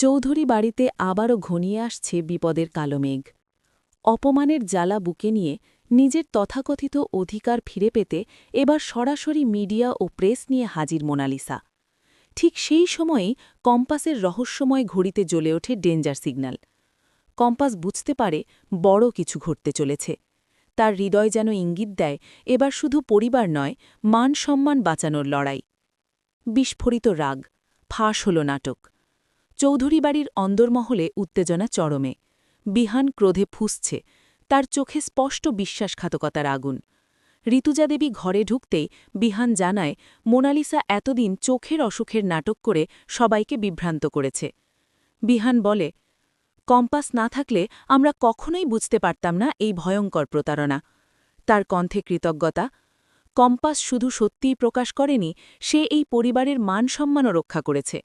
চৌধুরী বাড়িতে আবারও ঘনিয়ে আসছে বিপদের কালো মেঘ। অপমানের জ্বালা বুকে নিয়ে নিজের তথাকথিত অধিকার ফিরে পেতে এবার সরাসরি মিডিয়া ও প্রেস নিয়ে হাজির মোনালিসা। ঠিক সেই সময়েই কম্পাসের রহস্যময় ঘড়িতে জ্বলে ওঠে ডেঞ্জার সিগন্যাল। কম্পাস বুঝতে পারে বড় কিছু ঘটতে চলেছে। তার হৃদয় যেন ইঙ্গিত দেয় এবার শুধু পরিবার নয়, মান সম্মান বাঁচানোর লড়াই। বিস্ফোরিত রাগ, ফাঁস হল নাটক। চৌধুরী বাড়ির অন্দরমহলে উত্তেজনা চরমে। বিহান ক্রোধে ফুঁসছে, তার চোখে স্পষ্ট বিশ্বাসঘাতকতার আগুন। ঋতুজা দেবী ঘরে ঢুকতেই বিহান জানায় মোনালিসা এতদিন চোখের অসুখের নাটক করে সবাইকে বিভ্রান্ত করেছে। বিহান বলে, কম্পাস না থাকলে আমরা কখনোই বুঝতে পারতাম না এই ভয়ঙ্কর প্রতারণা। তার কণ্ঠে কৃতজ্ঞতা। কম্পাস শুধু সত্যিই প্রকাশ করেনি, সে এই পরিবারের মান সম্মানও রক্ষা করেছে।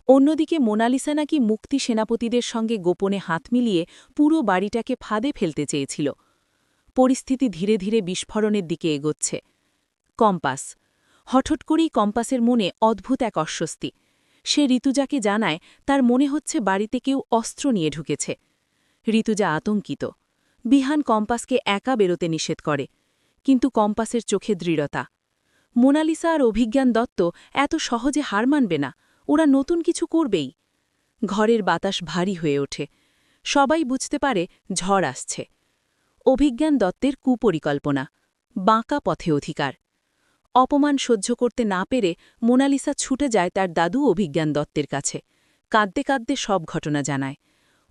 অন্যদিকে মোনালিসা নাকি মুক্তি সেনাপতিদের সঙ্গে গোপনে হাত মিলিয়ে পুরো বাড়িটাকে ফাঁদে ফেলতে চেয়েছিল। পরিস্থিতি ধীরে ধীরে বিস্ফোরণের দিকে এগোচ্ছে। কম্পাস। হঠাৎ করেই কম্পাসের মনে অদ্ভুত এক অস্বস্তি। সে ঋতুজাকে জানায় তার মনে হচ্ছে বাড়িতে কেউ অস্ত্র নিয়ে ঢুকেছে। ঋতুজা আতঙ্কিত। বিহান কম্পাসকে একা বেরোতে নিষেধ করে, কিন্তু কম্পাসের চোখে দৃঢ়তা। মোনালিসা আর অভিজ্ঞান দত্ত এত সহজে হার মানবে না, ওরা নতুন কিছু করবেই। ঘরের বাতাস ভারী হয়ে ওঠে। সবাই বুঝতে পারে ঝড় আসছে। অভিজ্ঞান দত্তের কুপরিকল্পনা, বাঁকা পথে অধিকার। অপমান সহ্য করতে না পেরে মোনালিসা ছুটে যায় তার দাদু অভিজ্ঞান দত্তের কাছে। কাঁদতে কাঁদতে সব ঘটনা জানায়।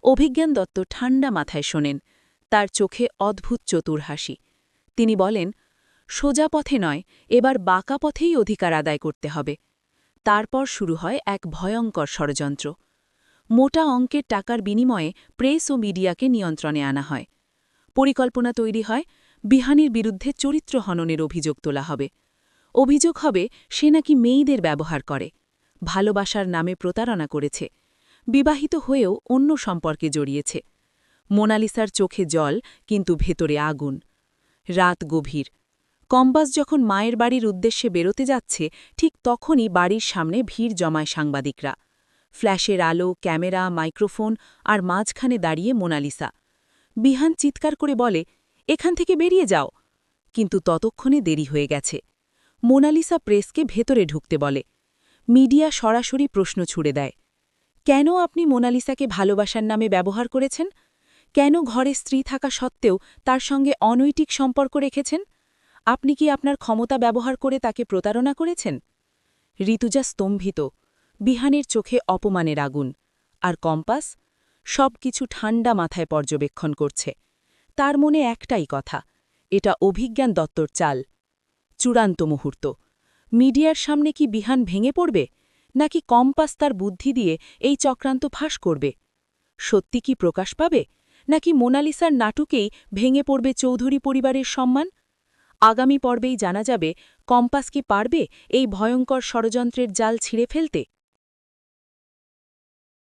অভিজ্ঞান দত্ত ঠান্ডা মাথায় শোনেন, তার চোখে অদ্ভুত চতুর হাসি। তিনি বলেন, সোজা পথে নয়, এবার বাঁকা পথেই অধিকার আদায় করতে হবে। তারপর শুরু হয় এক ভয়ঙ্কর ষড়যন্ত্র। মোটা অঙ্কের টাকার বিনিময়ে প্রেস ও মিডিয়াকে নিয়ন্ত্রণে আনা হয়। পরিকল্পনা তৈরি হয়, বিহানির বিরুদ্ধে চরিত্র হননের অভিযোগ তোলা হবে। অভিযোগ হবে সে নাকি মেয়েদের ব্যবহার করে, ভালোবাসার নামে প্রতারণা করেছে, বিবাহিত হয়েও অন্য সম্পর্কে জড়িয়েছে। মোনালিসার চোখে জল, কিন্তু ভেতরে আগুন। রাত গভীর। কম্পাস যখন মায়ের বাড়ির উদ্দেশ্যে বেরোতে যাচ্ছে, ঠিক তখনই বাড়ির সামনে ভিড় জমায় সাংবাদিকরা। ফ্ল্যাশের আলো, ক্যামেরা, মাইক্রোফোন, আর মাঝখানে দাঁড়িয়ে মোনালিসা। বিহান চিৎকার করে বলে, এখান থেকে বেরিয়ে যাও। কিন্তু ততক্ষণে দেরি হয়ে গেছে। মোনালিসা প্রেসকে ভেতরে ঢুকতে বলে। মিডিয়া সরাসরি প্রশ্ন ছুড়ে দেয়, কেন আপনি মোনালিসাকে ভালোবাসার নামে ব্যবহার করেছেন? কেন ঘরে স্ত্রী থাকা সত্ত্বেও তার সঙ্গে অনৈতিক সম্পর্ক রেখেছেন? আপনি কি আপনার ক্ষমতা ব্যবহার করে তাকে প্রতারণা করেছেন? ঋতুজা স্তম্ভিত। বিহানের চোখে অপমানের আগুন। আর কম্পাস সব কিছু ঠান্ডা মাথায় পর্যবেক্ষণ করছে। তার মনে একটাই কথা, এটা অভিজ্ঞান দত্তর চাল। চূড়ান্ত মুহূর্ত। মিডিয়ার সামনে কি বিহান ভেঙে পড়বে, নাকি কম্পাস তার বুদ্ধি দিয়ে এই চক্রান্ত ফাঁস করবে? সত্যি কি প্রকাশ পাবে, নাকি মোনালিসার নাটকেই ভেঙে পড়বে চৌধুরী পরিবারের সম্মান? আগামী পর্বেই জানা যাবে কম্পাস কি পারবে এই ভয়ঙ্কর ষড়যন্ত্রের জাল ছিঁড়ে ফেলতে।